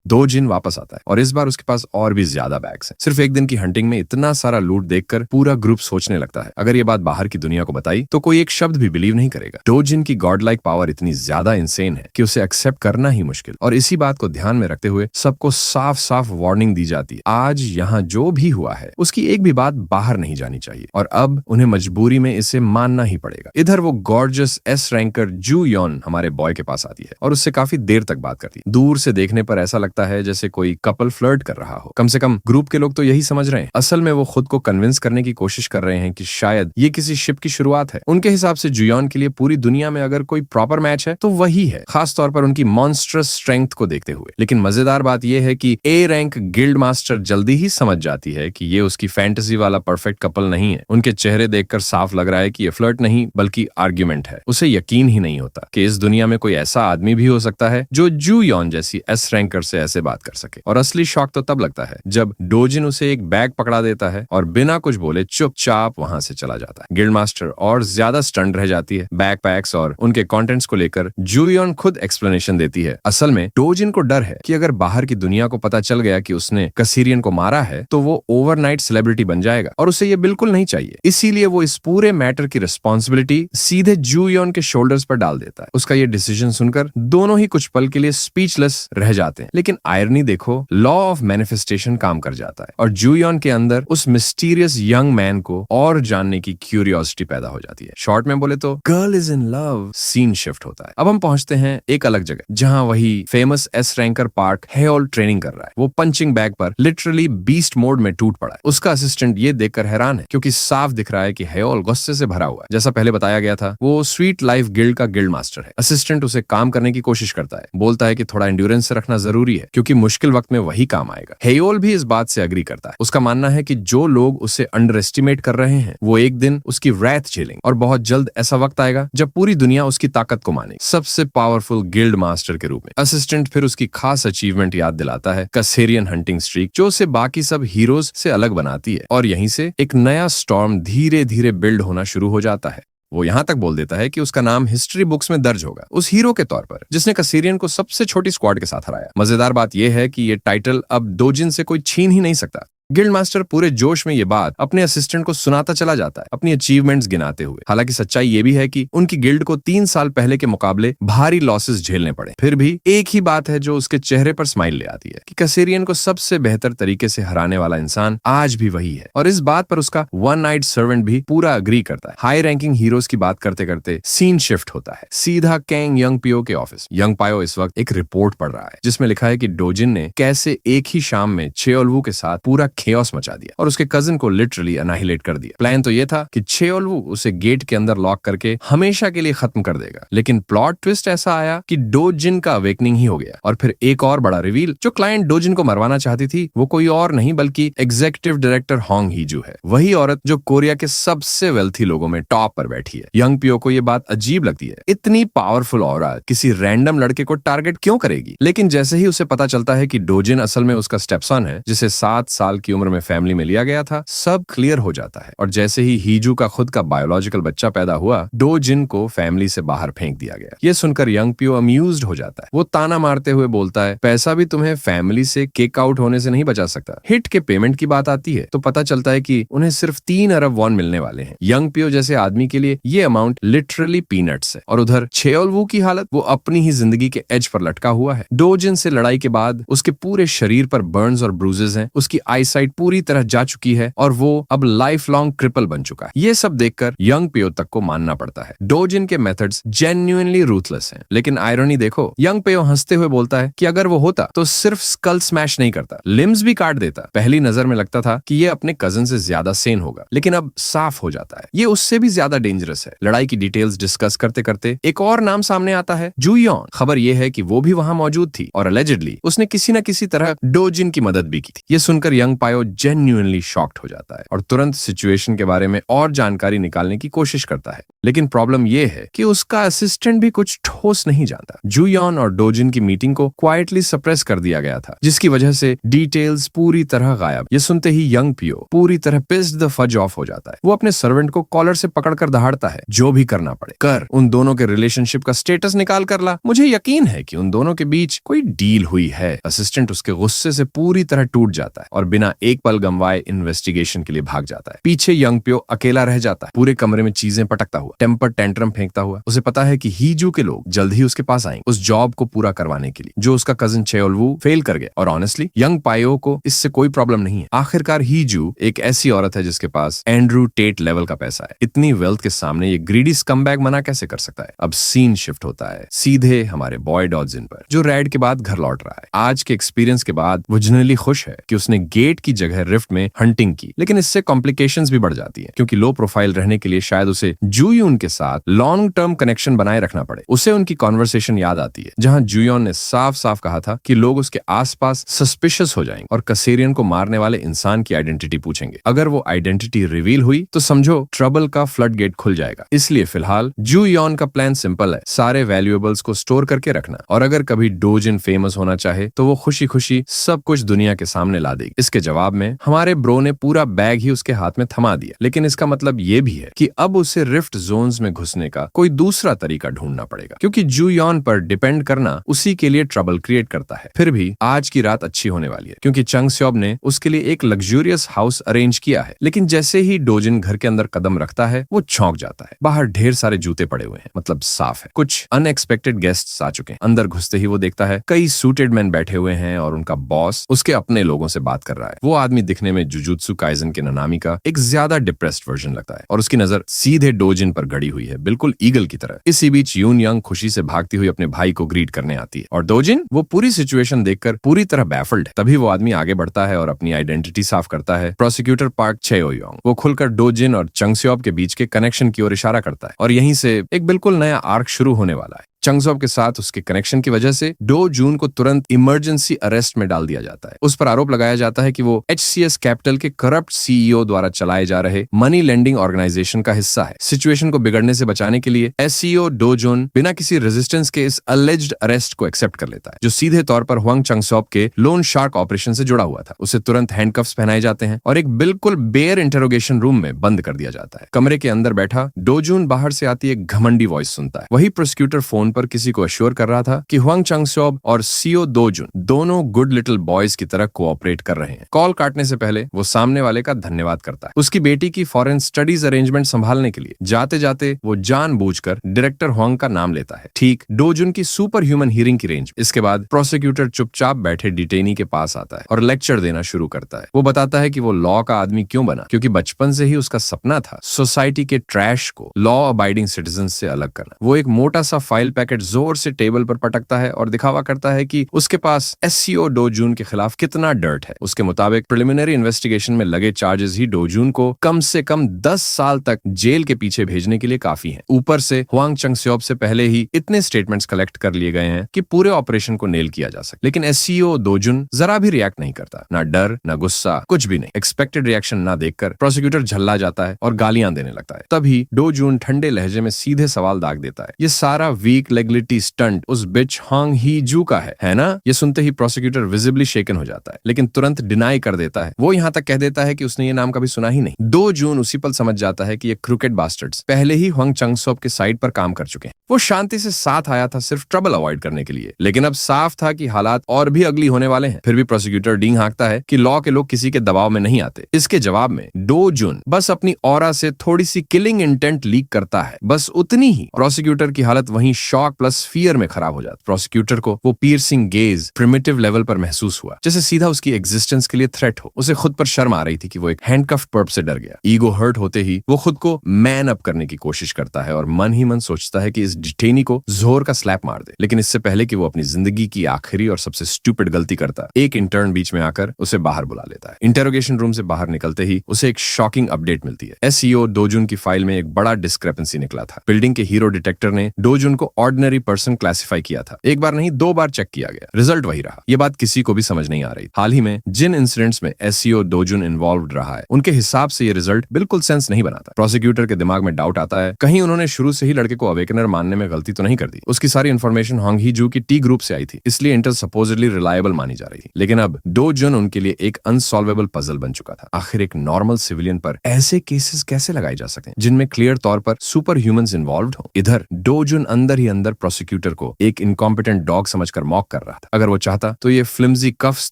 दो जिन वापस आता है और इस बार उसके पास और भी ज्यादा बैग्स हैं। सिर्फ एक दिन की हंटिंग में इतना सारा लूट देखकर पूरा ग्रुप सोचने लगता है अगर ये बात बाहर की दुनिया को बताई तो कोई एक शब्द भी बिलीव नहीं करेगा। दो जिन की गॉड लाइक पावर इतनी ज्यादा इंसेन है कि उसे एक्सेप्ट करना ही मुश्किल, और इसी बात को ध्यान में रखते हुए सबको साफ साफ वार्निंग दी जाती है आज यहाँ जो भी हुआ है उसकी एक भी बात बाहर नहीं जानी चाहिए और अब उन्हें मजबूरी में इसे मानना ही पड़ेगा। इधर वो गॉर्जियस एस रैंकर जू यॉन हमारे बॉय के पास आती है और उससे काफी देर तक बात करती है। दूर से देखने पर ऐसा लगता है जैसे कोई कपल फ्लर्ट कर रहा हो। कम से कम ग्रुप के लोग तो यही समझ रहे हैं। असल में वो खुद को कन्विंस करने की कोशिश कर रहे हैं कि शायद ये किसी शिप की शुरुआत है। उनके हिसाब से जुयॉन के लिए पूरी दुनिया में अगर कोई प्रॉपर मैच है तो वही है, खास तौर पर उनकी मॉन्स्ट्रस स्ट्रेंथ को देखते हुए। लेकिन मजेदार बात यह है कि ए रैंक गिल्ड मास्टर जल्दी ही समझ जाती है कि ये उसकी फैंटेसी वाला परफेक्ट कपल नहीं है। उनके चेहरे देखकर साफ लग रहा है कि ये फ्लर्ट नहीं बल्कि आर्ग्यूमेंट है। उसे यकीन ही नहीं होता कि इस दुनिया में कोई ऐसा आदमी भी हो सकता है जो जू यॉन जैसी एस रैंकर से ऐसे बात कर सके। और असली शॉक तो तब लगता है जब डोजिन उसे एक बैग पकड़ा देता है और बिना कुछ बोले चुपचाप वहां से चला जाता है। गिल्ड मास्टर और ज्यादा स्टंड रह जाती है। बैकपैक्स और उनके कंटेंट्स को लेकर जू यॉन खुद एक्सप्लेनेशन देती है। असल में डोजिन को डर है कि अगर बाहर की दुनिया को पता चल गया कि उसने कसीरियन को मारा है तो वो ओवरनाइट सेलिब्रिटी बन जाएगा और उसे ये बिल्कुल नहीं चाहिए। इसीलिए वो इस पूरे मैटर की रिस्पॉन्सिबिलिटी सीधे जू यॉन के शोल्डर्स पर डाल देता है। उसका ये डिसीजन सुनकर दोनों ही कुछ पल के लिए स्पीचलेस रह जाते हैं। लेकिन आयरनी देखो, लॉ ऑफ मैनिफेस्टेशन काम कर जाता है और जू यॉन के अंदर उस मिस्टीरियस यंग मैन को और जानने की क्यूरियोसिटी पैदा हो जाती है। शॉर्ट में बोले तो girl is in love scene shift होता है। अब हम पहुंचते हैं एक अलग जगह जहां वही फेमस एस रैंकर पार्क हेयोल ट्रेनिंग कर रहा है। वो पंचिंग बैग पर लिटरली बीस्ट मोड में टूट पड़ा है। उसका असिस्टेंट ये देखकर हैरान है क्योंकि साफ दिख रहा है कि हेयोल गुस्से से भरा हुआ है। जैसा पहले बताया गया था वो स्वीट लाइफ गिल्ड का गिल्ड मास्टर है। असिस्टेंट उसे काम करने की कोशिश करता है, बोलता है कि थोड़ा एंड्योरेंस से रखना जरूरी है क्योंकि मुश्किल वक्त में वही काम आएगा। हेयोल भी इस बात से अग्री करता है। उसका मानना है कि जो लोग उसे अंडर एस्टिमेट कर रहे हैं वो एक दिन उसकी रैथ झेलेंगे और बहुत जल्द ऐसा वक्त आएगा जब पूरी दुनिया उसकी ताकत को मानेगी, सबसे पावरफुल गिल्ड मास्टर के रूप में। असिस्टेंट फिर उसकी खास अचीवमेंट याद दिलाता है, कसेरियन हंटिंग स्ट्रीक, जो उसे बाकी सब हीरोज से अलग बनाती है। और यहीं से एक नया स्टॉर्म धीरे धीरे बिल्ड होना शुरू हो जाता है। वो यहाँ तक बोल देता है कि उसका नाम हिस्ट्री बुक्स में दर्ज होगा उस हीरो के तौर पर जिसने कसेरियन को सबसे छोटी स्क्वाड के साथ हराया। मजेदार बात यह है कि ये टाइटल अब डोजिन से कोई छीन ही नहीं सकता। गिल्ड मास्टर पूरे जोश में ये बात अपने असिस्टेंट को सुनाता चला जाता है, अपनी अचीवमेंट्स गिनाते हुए। हालांकि सच्चाई ये भी है कि उनकी गिल्ड को 3 साल पहले के मुकाबले भारी लॉसेस झेलने पड़े। फिर भी एक ही बात है जो उसके चेहरे पर स्माइल ले आती है कि कसेरियन को सबसे बेहतर तरीके से हराने वाला इंसान आज भी वही है। और इस बात पर उसका वन नाइट सर्वेंट भी पूरा अग्री करता है। हाई रैंकिंग हीरोज की बात करते करते सीन शिफ्ट होता है सीधा कैंग यंग पियो के ऑफिस। यंग पायो इस वक्त एक रिपोर्ट पढ़ रहा है जिसमें लिखा है कि डोजिन ने कैसे एक ही शाम में चेओल्वू के साथ पूरा खेओस मचा दिया और उसके कजिन को लिटरली अनाहिलेट कर दिया। प्लान तो ये था कि चेओल्वू उसे गेट के अंदर लॉक करके हमेशा के लिए खत्म कर देगा, लेकिन प्लॉट ट्विस्ट ऐसा आया कि डोजिन का अवेकनिंग ही हो गया। और फिर एक और बड़ा रिवील, जो क्लाइंट डोजिन को मरवाना चाहती थी वो कोई और नहीं बल्कि एग्जीक्यूटिव डायरेक्टर होंग हीजू है, वही औरत जो कोरिया के सबसे वेल्थी लोगों में टॉप पर बैठी है। यंग पियो को ये बात अजीब लगती है, इतनी पावरफुल औरत किसी रैंडम लड़के को टारगेट क्यों करेगी। लेकिन जैसे ही उसे पता चलता है कि डोजिन असल में उसका स्टेपसन है जिसे 7 साल की उम्र में फैमिली में लिया गया था, सब क्लियर हो जाता है। और जैसे ही हीजू का खुद का बायोलॉजिकल बच्चा पैदा हुआ, डोजिन को फैमिली से बाहर फेंक दिया गया। ये सुनकर यंग पियो अम्यूज्ड हो जाता है। वो ताना मारते हुए बोलता है, पैसा भी तुम्हें फैमिली से किक आउट होने से नहीं बचा सकता। हिट के पेमेंट की बात आती है तो पता चलता है कि उन्हें सिर्फ 3 अरब वॉन मिलने वाले हैं। यंग पियो जैसे आदमी के लिए ये अमाउंट लिटरली पीनट्स है। और उधर चेओल्वू की हालत, वो अपनी ही जिंदगी के एज पर लटका हुआ है। डोजिन से लड़ाई के बाद उसके पूरे शरीर पर बर्न्स और ब्रूजेस हैं, उसकी आईसाइट पूरी तरह जा चुकी है और वो अब लाइफ लॉन्ग क्रिपल बन चुका है। ये सब देखकर यंग पियो तक को मानना पड़ता है, डोजिन के मेथड्स जेन्युइनली रूथलेस हैं। लेकिन आयरनी देखो, यंग पियो हंसते हुए बोलता है कि अगर वो होता तो सिर्फ स्कल स्मैश नहीं करता, लिम्स भी काट देता। पहली नजर में लगता था कि ये अपने कजन से ज्यादा सेन होगा, लेकिन अब साफ हो जाता है ये उससे भी ज्यादा डेंजरस है। लड़ाई की डिटेल्स डिस्कस करते करते एक और नाम सामने आता है, जू यॉन। खबर ये है कि वो भी वहां मौजूद थी और अलेजिडली उसने किसी न किसी तरह डोजिन की मदद भी की थी। ये सुनकर यंग पायो जेन्युइनली शॉक्ड हो जाता है और तुरंत सिचुएशन के बारे में और जानकारी निकालने की कोशिश करता है। लेकिन प्रॉब्लम ये है कि उसका असिस्टेंट भी कुछ ठोस नहीं जानता। जूयॉन और डोजिन की मीटिंग को क्वाइटली सप्रेस कर दिया गया था, जिसकी वजह से डिटेल्स पूरी तरह गायब। ये सुनते ही यंग पियो पूरी तरह पिस्ड द फज ऑफ हो जाता है। वो अपने सर्वेंट को कॉलर से पकड़कर दहाड़ता है, जो भी करना पड़े कर, उन दोनों के रिलेशनशिप का स्टेटस निकाल कर ला। मुझे यकीन है कि उन दोनों के बीच कोई डील हुई है। असिस्टेंट उसके गुस्से से पूरी तरह टूट जाता है और बिना एक पल गंवाए इन्वेस्टिगेशन के लिए भाग जाता है। पीछे यंग पियो अकेला रह जाता है, पूरे कमरे में चीजें पटकता हुआ, टेम्पर टेंट्रम फेंकता हुआ। उसे पता है कि हीजू के लोग जल्द ही उसके पास आएंगे उस जॉब को पूरा करवाने के लिए जो उसका कजिन चेओलवू फेल कर गया। और ऑनेस्टली यंग पायो को इससे कोई प्रॉब्लम नहीं है। आखिरकार हीजू एक ऐसी औरत है जिसके पास एंड्रू टेट लेवल का पैसा है। इतनी वेल्थ के सामने ये ग्रीडी स्कमबैग मना कैसे कर सकता है। अब सीन शिफ्ट होता है सीधे हमारे बॉय डॉडजिन पर, जो रैड के बाद घर लौट रहा है। आज के एक्सपीरियंस के बाद वो जनरली खुश है कि उसने गेट की जगह रिफ्ट में हंटिंग की, लेकिन इससे कॉम्प्लिकेशंस भी बढ़ जाती है, क्योंकि लो प्रोफाइल रहने के लिए शायद उसे जूयून के साथ लॉन्ग टर्म कनेक्शन बनाए रखना पड़े। उसे उनकी कॉन्वर्सेशन याद आती है जहां जूयोन ने साफ साफ कहा था कि लोग उसके आसपास सस्पिशियस हो जाएंगे और कसेरियन को मारने वाले इंसान की आइडेंटिटी पूछेंगे। अगर वो आइडेंटिटी रिवील हुई तो समझो ट्रबल का फ्लड गेट खुल जाएगा। इसलिए फिलहाल जूयोन का प्लान सिंपल है, सारे वैल्यूएबल्स को स्टोर करके रखना, और अगर कभी डोजिन फेमस होना चाहे तो वो खुशी खुशी सब कुछ दुनिया के सामने ला देगी। इसके जवाब में हमारे ब्रो ने पूरा बैग ही उसके हाथ में थमा दिया, लेकिन इसका मतलब ये भी है कि अब उसे रिफ्ट जोन्स में घुसने का कोई दूसरा तरीका ढूंढना पड़ेगा, क्योंकि जूयोन पर डिपेंड करना उसी के लिए ट्रबल क्रिएट करता है। फिर भी आज की रात अच्छी होने वाली है, क्योंकि चंग स्योब ने उसके लिए एक लग्जूरियस हाउस अरेंज किया है। लेकिन जैसे ही डोजिन घर के अंदर कदम रखता है वो चौंक जाता है। बाहर ढेर सारे जूते पड़े हुए हैं, मतलब साफ है। कुछ अनएक्सपेक्टेड गेस्ट्स आ चुके हैं। अंदर घुसते ही वो देखता है कई सूटेड मैन बैठे हुए हैं और उनका बॉस उसके अपने लोगों से बात कर रहा है। वो आदमी दिखने में जुजुत्सु काइजन के ननामी का एक ज्यादा डिप्रेस्ड वर्जन लगता है और उसकी नजर सीधे डोजिन पर गड़ी हुई है, बिल्कुल ईगल की तरह। इसी बीच यून यंग खुशी से भागती हुई अपने भाई को ग्रीट करने आती है और डोजिन वो पूरी सिचुएशन देखकर पूरी तरह बैफल्ड है। तभी वो आदमी आगे बढ़ता है और अपनी आइडेंटिटी साफ करता है, प्रोसिक्यूटर पार्क चेओयोंग। वो खुलकर डोजिन और चंग स्योब के बीच के कनेक्शन की ओर इशारा करता है और यहीं से एक बिल्कुल नया आर्क शुरू होने वाला है। चंग स्योब के साथ उसके कनेक्शन की वजह से डो जून को तुरंत इमरजेंसी अरेस्ट में डाल दिया जाता है। उस पर आरोप लगाया जाता है कि वो HCS कैपिटल के करप्ट CEO द्वारा चलाए जा रहे मनी लेंडिंग ऑर्गेनाइजेशन का हिस्सा है। सिचुएशन को बिगड़ने से बचाने के लिए SCO डो जून बिना किसी रेजिस्टेंस के इस अलेज्ड अरेस्ट को एक्सेप्ट कर लेता है, जो सीधे तौर पर हुआंग चंग स्योब के लोन शार्क ऑपरेशन से जुड़ा हुआ था। उसे तुरंत हैंडकफ्स पहनाए जाते हैं और एक बिल्कुल बेयर इंटरोगेशन रूम में बंद कर दिया जाता है। कमरे के अंदर बैठा डो जून बाहर से आती एक घमंडी वॉइस सुनता है। वही प्रोसिक्यूटर फोन पर किसी को अश्योर कर रहा था कि हुआंग चंग स्योब और CO डो जून दोनों गुड लिटिल बॉयज की तरह कोऑपरेट कर रहे हैं। कॉल काटने से पहले वो सामने वाले का धन्यवाद करता है। उसकी बेटी की फॉरेन स्टडीज अरेंजमेंट संभालने के लिए जाते जाते वो जानबूझकर डायरेक्टर हुआंग का नाम लेता है, ठीक डो जून की सुपर ह्यूमन हियरिंग की रेंज। इसके बाद प्रोसिक्यूटर चुपचाप बैठे डिटेनी के पास आता है और लेक्चर देना शुरू करता है। वो बताता है कि वो लॉ का आदमी क्यों बना, क्योंकि बचपन से ही उसका सपना था सोसाइटी के ट्रैश को लॉ अबाइडिंग सिटीजन से अलग करना। वो एक मोटा सा फाइल पैकेट जोर से टेबल पर पटकता है और दिखावा करता है कि उसके पास SCO डो जून के खिलाफ कितना डर्ट है। उसके मुताबिक प्रिलिमिनरी इन्वेस्टिगेशन में लगे चार्जेस ही डो जून को कम से कम 10 साल तक जेल के पीछे भेजने के लिए काफी हैं। ऊपर से हुआंग चंग स्योब से पहले ही इतने स्टेटमेंट्स कलेक्ट कर लिए गए हैं कि पूरे ऑपरेशन को नेल किया जा सके। लेकिन SCO डो जून जरा भी रिएक्ट नहीं करता, ना डर ना गुस्सा, कुछ भी नहीं। एक्सपेक्टेड रिएक्शन ना देखकर प्रोसिक्यूटर झल्ला जाता है और गालियां देने लगता है। तभी डो जून ठंडे लहजे में सीधे सवाल दाग देता है, ये सारा वीक लेगलिटी स्टंट उस बिच हांग ही जू का है ना? ये सुनते ही प्रोसिक्यूटर विजिबली शेकन हो जाता है, लेकिन तुरंत डिनाई कर देता है। वो यहाँ तक कह देता है कि उसने ये नाम कभी सुना ही नहीं। डो जून उसी पल समझ जाता है कि ये क्रूकेड बास्टर्ड्स पहले ही हुआंग चंग स्योब के साइड पर काम कर चुके हैं। वो शांति से साथ आया था सिर्फ ट्रबल अवॉइड करने के लिए, लेकिन अब साफ था कि हालात और भी अगली होने वाले हैं। फिर भी प्रोसिक्यूटर डींग हाँकता है कि लॉ के लोग किसी के दबाव में नहीं आते। इसके जवाब में डो जून बस अपनी ऑरा से थोड़ी सी किलिंग इंटेंट लीक करता है, बस उतनी ही। प्रोसिक्यूटर की हालत वहीं शॉक प्लस फियर में खराब हो जाती। प्रोसिक्यूटर को वो पियर्सिंग गेज प्रिमिटिव लेवल पर महसूस हुआ, जैसे सीधा उसकी एग्जिस्टेंस के लिए थ्रेट हो। उसे खुद पर शर्म आ रही थी कि वो एक हैंडकफ्ड पर्प से डर गया। ईगो हर्ट होते ही वो खुद को मैन अप करने की कोशिश करता है और मन ही मन सोचता है कि इस डिटेनी को जोर का स्लैप मार दे। लेकिन इससे पहले कि वो अपनी जिंदगी की आखिरी और सबसे स्टूपिड गलती करता, एक इंटर्न बीच में आकर उसे बाहर बुला लेता है। इंटेरोगेशन रूम से बाहर निकलते ही उसे एक शॉकिंग अपडेट मिलती है। SCO डो जून की फाइल में एक बड़ा डिस्क्रेपेंसी निकला था। बिल्डिंग के हीरो डिटेक्टर ने डो जून को ऑर्डिनरी पर्सन क्लासिफाई किया था। एक बार नहीं 2 बार चेक किया गया, रिजल्ट वही रहा। ये बात किसी को भी समझ नहीं आ रही। हाल ही में जिन इंसिडेंट्स में एसईओ डोजुन इन्वॉल्व रहा है उनके हिसाब से ये रिजल्ट बिल्कुल सेंस नहीं बनाता। प्रोसिक्यूटर के दिमाग में डाउट आता है, कहीं उन्होंने शुरू से ही लड़के को अवेकनर मानने में गलती तो नहीं कर दी। उसकी सारी इन्फॉर्मेशन होंग ही जू की टी ग्रुप से आई थी, इसलिए इंटेल सपोजिटली रिलायबल मानी जा रही थी। लेकिन अब डोजुन उनके लिए एक अनसॉल्वेबल पजल बन चुका था। आखिर एक नॉर्मल सिविलियन पर ऐसे केसेस कैसे लगाए जा सकते हैं जिनमें क्लियर तौर पर सुपर ह्यूमंस इन्वॉल्व्ड हो? इधर डोजुन अंदर ही अंदर प्रोसिक्यूटर को एक इनकॉम्पिटेंट डॉग समझकर मॉक कर रहा था। अगर वो चाहता तो ये फ्लिम्जी कफ्स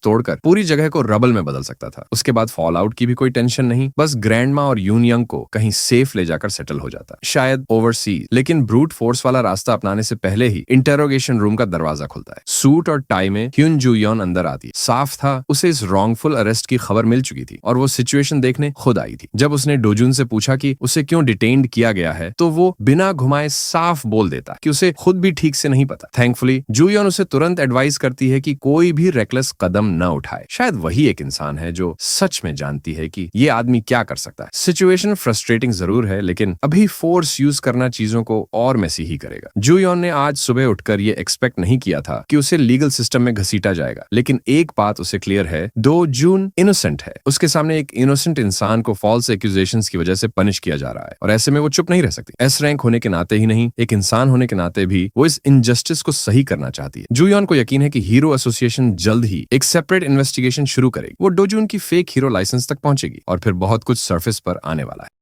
तोड़कर पूरी जगह को रबल में बदल सकता था। उसके बाद फॉल आउट की भी कोई टेंशन नहीं, बस ग्रैंडमा और यून यंग को कहीं सेफ ले जाकर सेटल हो जाता, शायद ओवरसीज। लेकिन ब्रूट फोर्स वाला रास्ता अपनाने से पहले ही इंटेरोगेशन रूम का दरवाजा खुलता है। सूट और टाई में ह्यून जू यॉन अंदर आती है। साफ था उसे इस रॉन्गफुल अरेस्ट की खबर मिल चुकी थी और वो सिचुएशन देखने खुद आई थी। जब उसने डोजुन से पूछा कि उसे क्यों डिटेन्ड किया गया है तो वो बिना घुमाए साफ बोल देता कि उसे खुद भी ठीक से नहीं पता। थैंकफुली जू यॉन उसे तुरंत एडवाइस करती है कि कोई भी रेकलेस कदम न उठाए। शायद वही एक इंसान है जो सच में जानती है कि ये आदमी क्या कर सकता है। सिचुएशन फ्रस्ट्रेटिंग जरूर है, लेकिन अभी फोर्स यूज करना चीजों को और मेसी ही करेगा। जू यॉन ने आज सुबह उठकर ये एक्सपेक्ट नहीं किया था कि उसे लीगल सिस्टम में घसीटा जाएगा, लेकिन एक बात उसे क्लियर है, डोजुन इनोसेंट है। उसके सामने एक इनोसेंट इंसान को फॉल्स एक्यूजेशंस की वजह से पनिश किया जा रहा है और ऐसे में वो चुप नहीं रह सकती। एस रैंक होने के नाते ही नहीं, एक इंसान होने के नाते भी वो इस इनजस्टिस को सही करना चाहती है। जू यॉन को यकीन है कि हीरो एसोसिएशन जल्द ही एक सेपरेट इन्वेस्टिगेशन शुरू करेगी। वो डोजुन की फेक हीरो लाइसेंस तक पहुंचेगी और फिर बहुत कुछ सरफेस पर आने वाला है।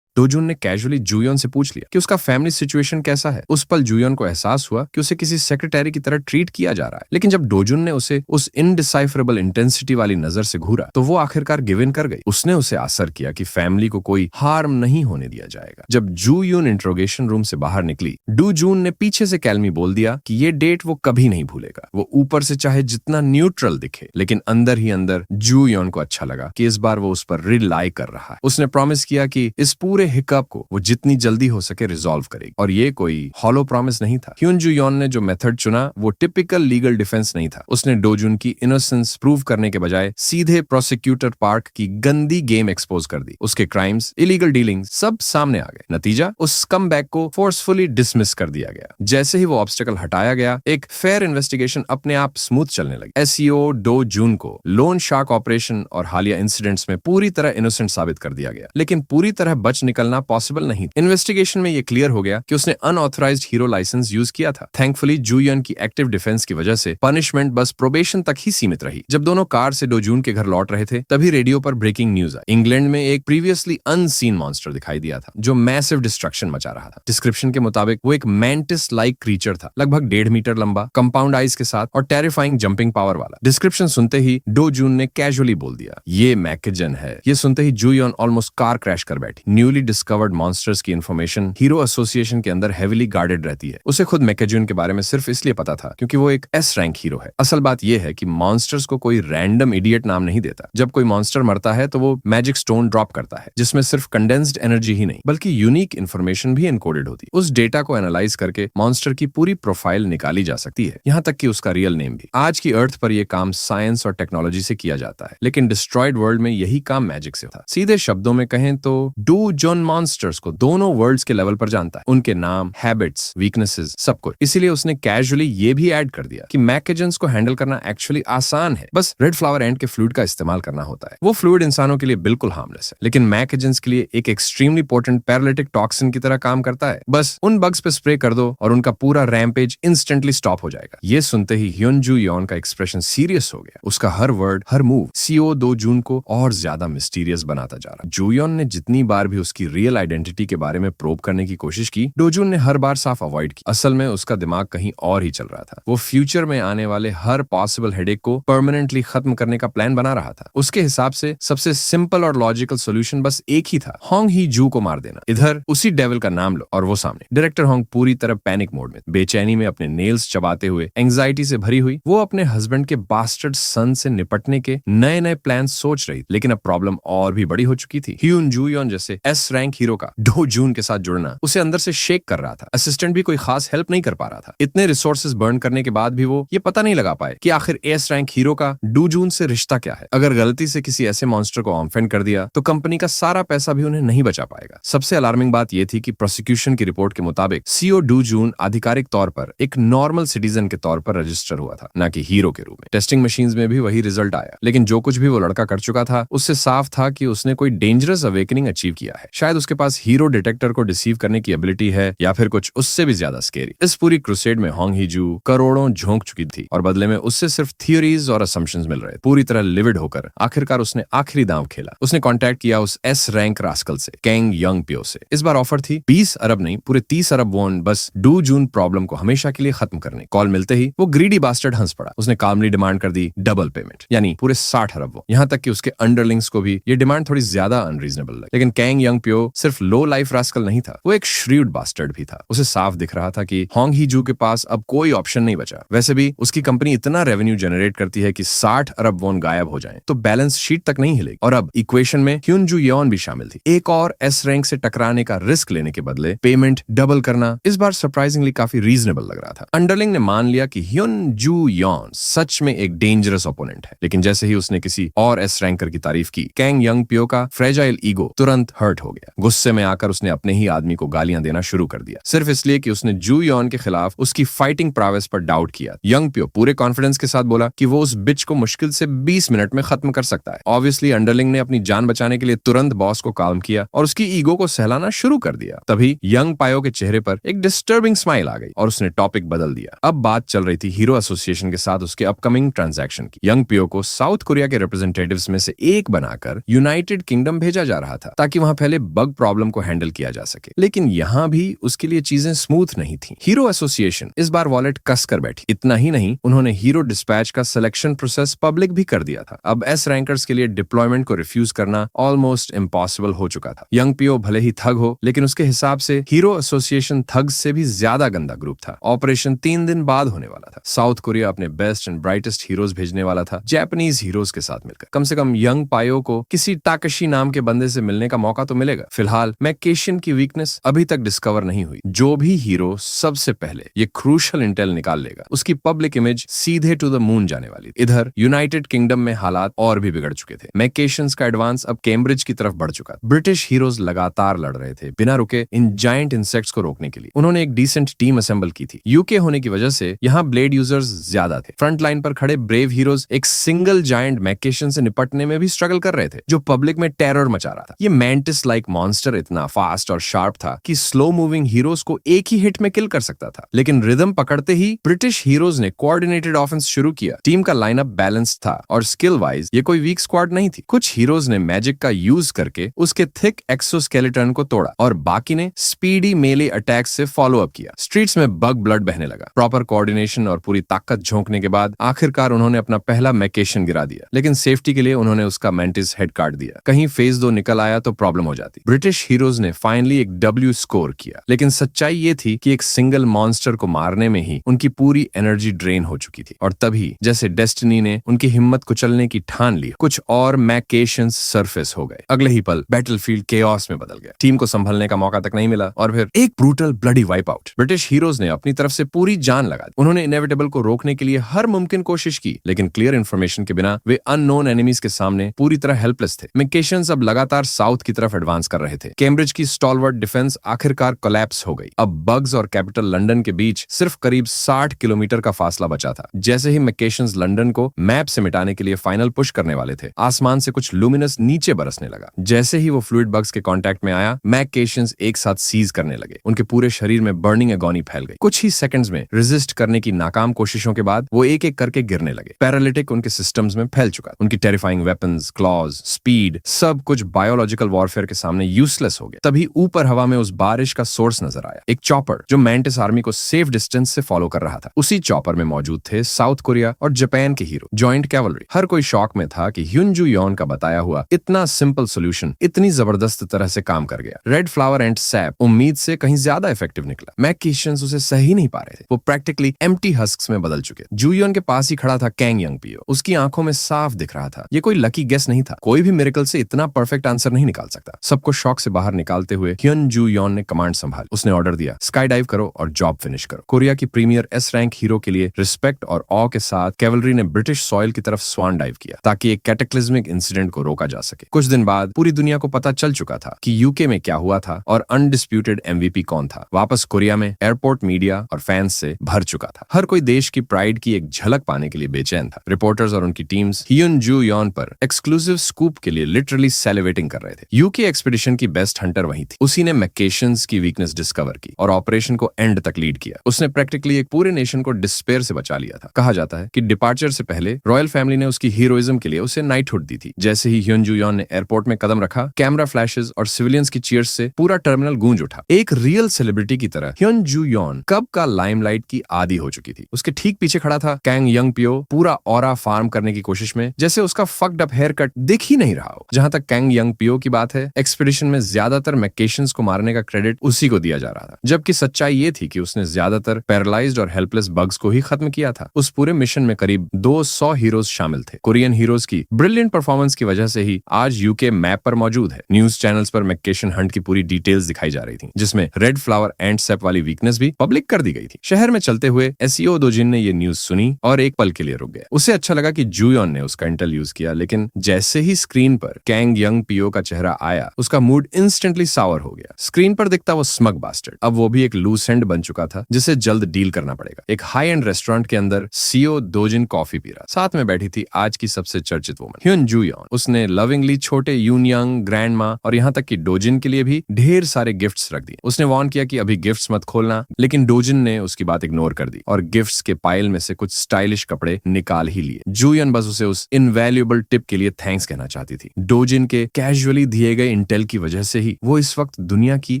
डोजुन ने कैजुअली जूयन से पूछ लिया कि उसका फैमिली सिचुएशन कैसा है। उस पल जूयन को एहसास हुआ कि उसे किसी सेक्रेटरी की तरह ट्रीट किया जा रहा है। लेकिन जब डोजुन ने उसे उस इनडिसाइफरेबल इंटेंसिटी वाली नजर से घूरा तो वो आखिरकार गिव इन कर गई। उसने उसे आसर किया कि फैमिली को कोई हार्म नहीं होने दिया जाएगा। जब जूयून इंट्रोगेशन रूम से बाहर निकली, डोजुन ने पीछे से कैलमी बोल दिया कि ये डेट वो कभी नहीं भूलेगा। वो ऊपर से चाहे जितना न्यूट्रल दिखे, लेकिन अंदर ही अंदर जूयन को अच्छा लगा कि इस बार वो उस पर रिलाई कर रहा है। उसने प्रॉमिस किया कि इस पूरे हिकअप को वो जितनी जल्दी हो सके रिजॉल्व करेगी। और ये कोई हॉलो प्रॉमिस नहीं था। ह्यून जू यॉन ने जो मेथड चुना वो टिपिकल लीगल डिफेंस नहीं था। उसने डोजुन की इनोसेंस प्रूव करने के बजाय सीधे प्रोसिक्यूटर पार्क की गंदी गेम एक्सपोज कर दी। उसके क्राइम्स, इलीगल डीलिंग सब सामने आ गए। नतीजा, उस स्कमबैग को फोर्सफुली डिसमिस कर दिया गया। जैसे ही वो ऑब्स्टेकल हटाया गया, एक फेयर इन्वेस्टिगेशन अपने आप स्मूथ चलने लगी। एसईओ डोजुन को लोन शार्क ऑपरेशन और हालिया इंसिडेंट्स में पूरी तरह इनोसेंट साबित कर दिया गया, लेकिन पूरी तरह बच निकलना पॉसिबल नहीं। इन्वेस्टिगेशन में ये क्लियर हो गया कि उसने अनऑथराइज्ड हीरो लाइसेंस यूज किया था। थैंकफुली जूयन की एक्टिव डिफेंस की वजह से पनिशमेंट बस प्रोबेशन तक ही सीमित रही। जब दोनों कार से डोजुन के घर लौट रहे थे, तभी रेडियो पर ब्रेकिंग न्यूज आई। इंग्लैंड में एक प्रीवियसली अनसीन मॉन्स्टर दिखाई दिया था जो मैसिव डिस्ट्रक्शन मचा रहा था। डिस्क्रिप्शन के मुताबिक वो एक मैंटिस लाइक क्रीचर था, लगभग 1.5 मीटर लंबा, कंपाउंड आइज के साथ और टेरिफाइंग जंपिंग पावर वाला। डिस्क्रिप्शन सुनते ही डोजुन ने कैजुअली बोल दिया, ये मैकेजन है। ये सुनते ही जूयन ऑलमोस्ट कार क्रैश कर बैठी। न्यूली डिस्कवर्ड मॉन्स्टर्स की इन्फॉर्मेशन हीरो एसोसिएशन के अंदर हेविली गार्डेड रहती है। उसे खुद मैकेजन के बारे में सिर्फ इसलिए पता था क्योंकि वो एक एस रैंक हीरो है। असल बात यह है कि मॉन्स्टर्स को कोई रैंडम इडियट नाम नहीं देता। जब कोई मॉन्स्टर मरता है तो वो मैजिक स्टोन ड्रॉप करता है, जिसमें सिर्फ कंडेंस्ड एनर्जी ही नहीं बल्कि यूनिक इन्फॉर्मेशन भी एनकोडेड होती है। उस डेटा को एनालाइज करके मॉन्स्टर की पूरी प्रोफाइल निकाली जा सकती है, यहाँ तक कि उसका रियल नेम भी। आज की अर्थ पर यह काम साइंस और टेक्नोलॉजी से किया जाता है, लेकिन डिस्ट्रॉयड वर्ल्ड में यही काम मैजिक से था। सीधे शब्दों में कहें तो डोजुन मॉन्स्टर्स को दोनों वर्ल्ड्स के लेवल पर जानता है, उनके नाम, हैबिट्स, वीकनेसेस, सब कुछ। इसीलिए उसने कैजुअली ये भी ऐड कर दिया कि मैकेजन्स को हैंडल करना एक्चुअली आसान है, बस रेड फ्लावर एंड के फ्लूइड का इस्तेमाल करना होता है। वो फ्लूइड इंसानों के लिए बिल्कुल हार्मलेस है, लेकिन मैकेजन्स के लिए एक एक्सट्रीमली पोटेंट पैरालिटिक टॉक्सिन की तरह काम करता है। बस उन बग्स पे स्प्रे कर दो और उनका पूरा रैम्पेज इंस्टेंटली स्टॉप हो जाएगा। ये सुनते ही ह्यून जू यॉन का एक्सप्रेशन सीरियस हो गया। उसका हर वर्ड, हर मूव सीओ डोजुन को और ज्यादा मिस्टीरियस बनाता जा रहा। जूयन ने जितनी बार भी उसकी रियल आइडेंटिटी के बारे में प्रोब करने की कोशिश की, डोजुन ने हर बार साफ अवॉइड की। असल में उसका दिमाग कहीं और ही चल रहा था। वो फ्यूचर में आने वाले हर पॉसिबल हेडेक को परमानेंटली खत्म करने का प्लान बना रहा था। उसके हिसाब से सबसे सिंपल और लॉजिकल सोल्यूशन बस एक ही था, होंग ही जू को मार देना। इधर उसी डेविल का नाम लो और वो सामने। डायरेक्टर होंग पूरी तरह पैनिक मोड में, बेचैनी में अपने नेल्स चबाते हुए, एंजाइटी से भरी हुई। वो अपने हस्बैंड के बास्टर्ड सन से निपटने के नए नए प्लान सोच रही, लेकिन अब प्रॉब्लम और भी बड़ी हो चुकी थी। ह्यून जू यॉन जैसे एस रैंक हीरो का डो जून के साथ जुड़ना उसे अंदर से शेक कर रहा था। असिस्टेंट भी कोई खास हेल्प नहीं कर पा रहा था। इतने रिसोर्सेज बर्न करने के बाद भी वो ये पता नहीं लगा पाए कि आखिर एस रैंक हीरो का डू जून से रिश्ता क्या है। अगर गलती से किसी ऐसे मॉन्स्टर को ऑफेंड कर दिया तो कंपनी का सारा पैसा भी उन्हें नहीं बचा पाएगा। सबसे अलार्मिंग बात यह थी कि प्रोसिक्यूशन की रिपोर्ट के मुताबिक सीओ डू जून आधिकारिक तौर पर एक नॉर्मल सिटीजन के तौर पर रजिस्टर हुआ था, न कि हीरो के रूप में। टेस्टिंग मशीन्स में भी वही रिजल्ट आया, लेकिन जो कुछ भी वो लड़का कर चुका था उससे साफ था कि उसने कोई डेंजरस अवेकनिंग अचीव किया है। शायद उसके पास हीरो डिटेक्टर को डिसीव करने की एबिलिटी है या फिर कुछ उससे भी ज्यादा स्केरी। इस पूरी क्रूसेड में होंग हीजू करोड़ों झोंक चुकी थी और बदले में उससे सिर्फ थियोरीज और असम्पशंस मिल रहे। पूरी तरह लिविड होकर आखिरकार उसने आखिरी दांव खेला। उसने कांटेक्ट किया उस एस रैंक रास्कल से, कैंग यंग पियो से। इस बार ऑफर थी 20 अरब नहीं, पूरे 30 अरब वॉन, बस डू जून प्रॉब्लम को हमेशा के लिए खत्म करने। कॉल मिलते ही वो ग्रीडी बास्टर्ड हंस पड़ा। उसने कामली डिमांड कर दी डबल पेमेंट, यानी पूरे 60 अरब वॉन। यहाँ तक कि उसके अंडरलिंग्स को भी ये डिमांड थोड़ी ज्यादा अनरीजनेबल लगी। लेकिन कैंग यंग पियो सिर्फ लो लाइफ रास्कल नहीं था, वो एक श्रीव्ड बास्टर्ड भी था। उसे साफ दिख रहा था कि होंग हीजू के पास अब कोई ऑप्शन नहीं बचा। वैसे भी उसकी कंपनी इतना रेवेन्यू जनरेट करती है कि 60 अरब वॉन गायब हो जाएं तो बैलेंस शीट तक नहीं हिलेगी। और अब इक्वेशन में ह्युनजू यॉन भी शामिल थी। एक और एस रैंक से टकराने का रिस्क लेने के बदले पेमेंट डबल करना इस बार सरप्राइजिंगली काफी रीजनेबल लग रहा था। अंडरलिंग ने मान लिया कि ह्युनजू यॉन सच में एक डेंजरस ओपोनेंट है, लेकिन जैसे ही उसने किसी और एस रैंकर की तारीफ की, कैंग यंग पियो का फ्रेजाइल ईगो तुरंत हर्ट हो गया। गुस्से में आकर उसने अपने ही आदमी को गालियां देना शुरू कर दिया, सिर्फ इसलिए कि उसने जू यॉन के खिलाफ उसकी फाइटिंग प्रावेस पर डाउट किया। यंग पियो पूरे कॉन्फिडेंस के साथ बोला कि वो उस बिच को मुश्किल से 20 मिनट में खत्म कर सकता है। ऑब्वियसली अंडरलिंग ने अपनी जान बचाने के लिए तुरंत बॉस को काम किया और उसकी ईगो को सहलाना शुरू कर दिया। तभी यंग पायो के चेहरे पर एक डिस्टर्बिंग स्माइल आ गई और उसने टॉपिक बदल दिया। अब बात चल रही थी हीरो एसोसिएशन के साथ उसके अपकमिंग ट्रांजैक्शन की। यंग पियो को साउथ कोरिया के रिप्रेजेंटेटिव्स में से एक बनाकर यूनाइटेड किंगडम भेजा जा रहा था ताकि वहां पहले बग प्रॉब्लम को हैंडल किया जा सके। लेकिन यहाँ भी उसके लिए चीजें स्मूथ नहीं थी। हीरो एसोसिएशन इस बार वॉलेट कस कर बैठी। इतना ही नहीं, उन्होंने हीरो डिस्पैच का सिलेक्शन प्रोसेस पब्लिक भी कर दिया था। अब एस रैंकर्स के लिए डिप्लॉयमेंट को रिफ्यूज करना ऑलमोस्ट इम्पॉसिबल हो चुका था। यंग पियो भले ही थग हो, लेकिन उसके हिसाब से हीरो एसोसिएशन थग्स से भी ज्यादा गंदा ग्रुप था। ऑपरेशन 3 दिन बाद होने वाला था। साउथ कोरिया अपने बेस्ट एंड ब्राइटेस्ट हीरोज भेजने वाला था, जापानीज हीरोज के साथ मिलकर। कम से कम यंग पायो को किसी ताकशी नाम के बंदे से मिलने का मौका तो मिलेगा। फिलहाल मैकेशियन की वीकनेस अभी तक डिस्कवर नहीं हुई। जो भी हीरो सबसे पहले ये क्रूशल इंटेल निकाल लेगा, उसकी पब्लिक इमेज सीधे टू द मून जाने वाली। इधर यूनाइटेड किंगडम में हालात और भी बिगड़ चुके थे। मैकेशियंस का एडवांस अब कैम्ब्रिज की तरफ बढ़ चुका। ब्रिटिश हीरोज लगातार लड़ रहे थे बिना रुके इन जायंट इंसेक्ट्स को रोकने के लिए। उन्होंने एक डिसेंट टीम असेंबल की थी। यूके होने की वजह से यहाँ ब्लेड यूजर्स ज्यादा थे। फ्रंट लाइन पर खड़े ब्रेव हीरोज एक सिंगल जायंट मैकेशियन से निपटने में भी स्ट्रगल कर रहे थे, जो पब्लिक में टेरर मचा रहा था। ये मैंटिस लाइक मॉन्स्टर इतना फास्ट और शार्प था कि स्लो मूविंग हीरोज को एक ही हिट में किल कर सकता था। लेकिन रिदम पकड़ते ही ब्रिटिश हीरोज ने कोऑर्डिनेटेड ऑफेंस शुरू किया। टीम का लाइनअप बैलेंस्ड था और स्किल वाइज ये कोई वीक स्क्वाड नहीं थी। कुछ हीरोज ने मैजिक का यूज करके उसके थिक एक्सोस्केलेटन को तोड़ा और बाकी ने स्पीडी मेले अटैक से फॉलो अप किया। स्ट्रीट्स में बग ब्लड बहने लगा। प्रॉपर कोऑर्डिनेशन और पूरी ताकत झोंकने के बाद आखिरकार उन्होंने अपना पहला मैकेशियन गिरा दिया, लेकिन सेफ्टी के लिए उन्होंने उसका मैंटिस हेड काट दिया। कहीं फेज 2 निकल आया तो प्रॉब्लम हो जाती। ब्रिटिश हीरोज ने फाइनली एक डब्ल्यू स्कोर किया, लेकिन सच्चाई ये थी कि एक सिंगल मॉन्स्टर को मारने में ही उनकी पूरी एनर्जी ड्रेन हो चुकी थी। और तभी जैसे डेस्टिनी ने उनकी हिम्मत कुचलने की ठान ली, कुछ और मैकेशियंस सरफेस हो गए। अगले ही पल बैटलफील्ड केओस में बदल गया। टीम को संभलने का मौका तक नहीं मिला और फिर एक brutal bloody wipe out. British heroes ने अपनी तरफ से पूरी जान लगा दी। उन्होंने इनएविटेबल को रोकने के लिए हर मुमकिन कोशिश की, लेकिन क्लियर इन्फॉर्मेशन के बिना वे अननोन एनिमीज के सामने पूरी तरह हेल्पलेस थे। मैकेशियंस अब लगातार साउथ की तरफ एडवांस कर रहे थे। कैम्ब्रिज की स्टॉलवर्ट डिफेंस आखिरकार कोलैप्स हो गई। अब बग्स और कैपिटल लंदन के बीच सिर्फ करीब 60 किलोमीटर का फासला बचा था। जैसे ही मैकेशियंस लंदन को मैप से मिटाने के लिए फाइनल पुश करने वाले थे, आसमान से कुछ लुमिनस नीचे बरसने लगा। जैसे ही वो फ्लूइड बग्स के कांटेक्ट में आया, मैकेशियंस एक साथ सीज करने लगे। उनके पूरे शरीर में बर्निंग एगोनी फैल गई। कुछ ही सेकंड्स में रेजिस्ट करने की नाकाम कोशिशों के बाद वो एक एक करके गिरने लगे। पैरालिटिक उनके सिस्टम्स में फैल चुका। उनकी टेरिफाइंग वेपन्स, क्लॉज, स्पीड, सब कुछ बायोलॉजिकल वॉरफेयर के सामने यूजलेस हो गया। तभी ऊपर हवा में उस बारिश का सोर्स नजर आया, एक चॉपर जो मैंटिस आर्मी को सेफ डिस्टेंस से फॉलो कर रहा था। उसी चॉपर में मौजूद थे साउथ कोरिया और जापान के हीरो, जॉइंट कैवलरी। हर कोई शॉक में था कि ह्युनजू यॉन का बताया हुआ इतना सिंपल सोल्यूशन इतनी जबरदस्त तरह से काम कर गया। रेड फ्लावर एंड सैप उम्मीद से कहीं ज्यादा इफेक्टिव निकला। मैकेशियंस उसे सही नहीं पा रहे थे। वो प्रैक्टिकली एम्प्टी हस्क्स में बदल चुके। जूयन के पास ही खड़ा था कैंग यंग पियो। उसकी आंखों में साफ दिख रहा था ये कोई लकी गेस नहीं था। कोई भी मिरेकल से इतना परफेक्ट आंसर नहीं निकाल सकता। सब सबको शॉक से बाहर निकालते हुए hyun joo yeon ने कमांड संभाली। उसने ऑर्डर दिया, स्काई डाइव करो और जॉब फिनिश करो। कोरिया की प्रीमियर एस रैंक हीरो के लिए रिस्पेक्ट और ऑ के साथ कैवलरी ने ब्रिटिश सॉइल की तरफ स्वान डाइव किया ताकि एक कैटेक्लिज्मिक इंसिडेंट को रोका जा सके। कुछ दिन बाद पूरी दुनिया को पता चल चुका था कि यूके में क्या हुआ था और अनडिस्प्यूटेड एमवीपी कौन था। वापस कोरिया में एयरपोर्ट मीडिया और फैंस से भर चुका था। हर कोई देश की प्राइड की एक झलक पाने के लिए बेचैन था। रिपोर्टर्स और उनकी टीम्स hyun joo yeon पर एक्सक्लूसिव स्कूप के लिए लिटरली सेलिब्रेटिंग कर रहे थे। यूके एक्सपीडिशन की बेस्ट हंटर वही थी। उसी ने मैकेशंस की वीकनेस डिस्कवर की और ऑपरेशन को एंड तक लीड किया। उसने प्रैक्टिकली एक पूरे नेशन को डिस्पेयर से बचा लिया था। कहा जाता है कि डिपार्चर से पहले रॉयल फैमिली ने उसकी हीरोइज्म के लिए उसे नाइटहुड दी थी। जैसे ही hyun joo yeon ने एयरपोर्ट में कदम रखा, कैमरा फ्लैशेस और सिविलियंस की चीयर्स से पूरा टर्मिनल गूंज उठा। एक रियल सेलिब्रिटी की तरह hyun joo yeon कब का लाइमलाइट की आदी हो चुकी थी। उसके ठीक पीछे खड़ा था कैंग यंग पियो, पूरा ऑरा फार्म करने की कोशिश में, जैसे उसका फक्ड अप हेयर कट दिख ही नहीं रहा हो। जहां तक कैंग यंग पियो की बात है, एक्सपीडिशन में ज्यादातर मैकेशंस को मारने का क्रेडिट उसी को दिया जा रहा था, जबकि सच्चाई ये थी कि उसने ज्यादातर पैरालाइज्ड और हेल्पलेस बग्स को ही खत्म किया था। उस पूरे मिशन में करीब 200 हीरोज शामिल थे। कोरियन हीरोज की ब्रिलियंट परफॉर्मेंस की वजह से ही आज यूके मैप पर मौजूद है। न्यूज चैनल्स पर मैकेशन हंट की पूरी डिटेल्स दिखाई जा रही थी, जिसमें रेड फ्लावर एंड सेप वाली वीकनेस भी पब्लिक कर दी गई थी। शहर में चलते हुए एसईओ दोजिन ने ये न्यूज सुनी और एक पल के लिए रुक गया। उसे अच्छा लगा कि जू यॉन ने उसका इंटेल यूज किया, लेकिन जैसे ही स्क्रीन पर कैंग यंग पियो का चेहरा आया, उसका मूड इंस्टेंटली सावर हो गया। स्क्रीन पर दिखता वो स्मग बास्टर्ड अब वो भी एक लूज एंड बन चुका था, जिसे जल्द डील करना पड़ेगा। एक हाई एंड रेस्टोरेंट के अंदर सीओ दोजिन कॉफी पी रहा। साथ में बैठी थी आज की सबसे चर्चित वुमन hyun joo yeon। उसने लविंगली छोटे यून यंग, ग्रैंड माँ और यहाँ तक कि डोजिन के लिए भी ढेर सारे गिफ्ट्स रख दिए। उसने वार्न किया कि अभी गिफ्ट्स मत खोलना, लेकिन डोजिन ने उसकी बात इग्नोर कर दी और गिफ्ट्स के पाइल में से कुछ स्टाइलिश कपड़े निकाल ही लिए। जूयन बस उसे उस इनवैल्यूएबल टिप के लिए थैंक्स कहना चाहती थी। डोजिन के कैजुअली दिए गए इंटेल की वजह से ही वो इस वक्त दुनिया की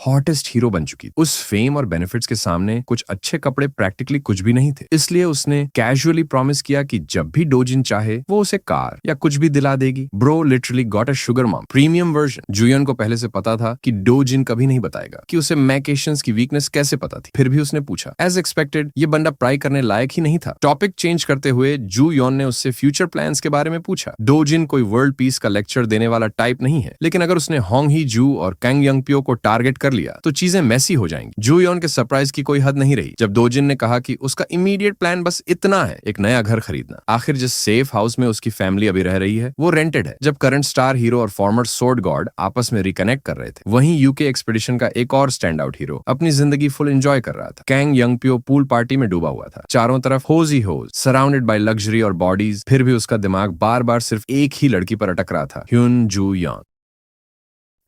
हॉटेस्ट हीरो बन चुकी। उस फेम और बेनिफिट्स के सामने कुछ अच्छे कपड़े प्रैक्टिकली कुछ भी नहीं थे। इसलिए उसने कैजुअली प्रॉमिस किया कि जब भी डोजिन चाहे वो उसे कार या कुछ भी दिला देगी। Bro literally got a sugar mom premium version. जूयन को पहले से पता था कि डोजिन कभी नहीं बताएगा कि उसे मैकेशंस की वीकनेस कैसे पता थी। फिर भी उसने पूछा। एज एक्सपेक्टेड ये बंदा प्राई करने लायक ही नहीं था। टॉपिक चेंज करते हुए जू यॉन ने उससे फ्यूचर प्लान्स के बारे में पूछा। डोजिन कोई वर्ल्ड पीस का लेक्चर देने वाला टाइप नहीं है, लेकिन अगर उसने होंग ही जू और कैंग यंग पियो को टारगेट कर लिया तो चीजें मैसी हो जाएंगी। जू यॉन के सरप्राइज की कोई हद नहीं रही जब डोजिन ने कहा कि उसका इमीडिएट प्लान बस इतना है, एक नया घर खरीदना। आखिर जिस सेफ हाउस में उसकी फैमिली अभी रह रही है वो रेंटेड है। जब करंट स्टार हीरो और फॉर्मर सोर्ड गॉड आपस में रिकनेक्ट कर रहे थे, वहीं यूके एक्सपीडिशन का एक और स्टैंड आउट हीरो अपनी जिंदगी फुल एंजॉय कर रहा था। कैंग यंग पियो पूल पार्टी में डूबा हुआ था। चारों तरफ होज ही होज, सराउंडेड बाय लग्जरी और बॉडीज। फिर भी उसका दिमाग बार बार सिर्फ एक ही लड़की पर अटक रहा था, hyun joo yeon।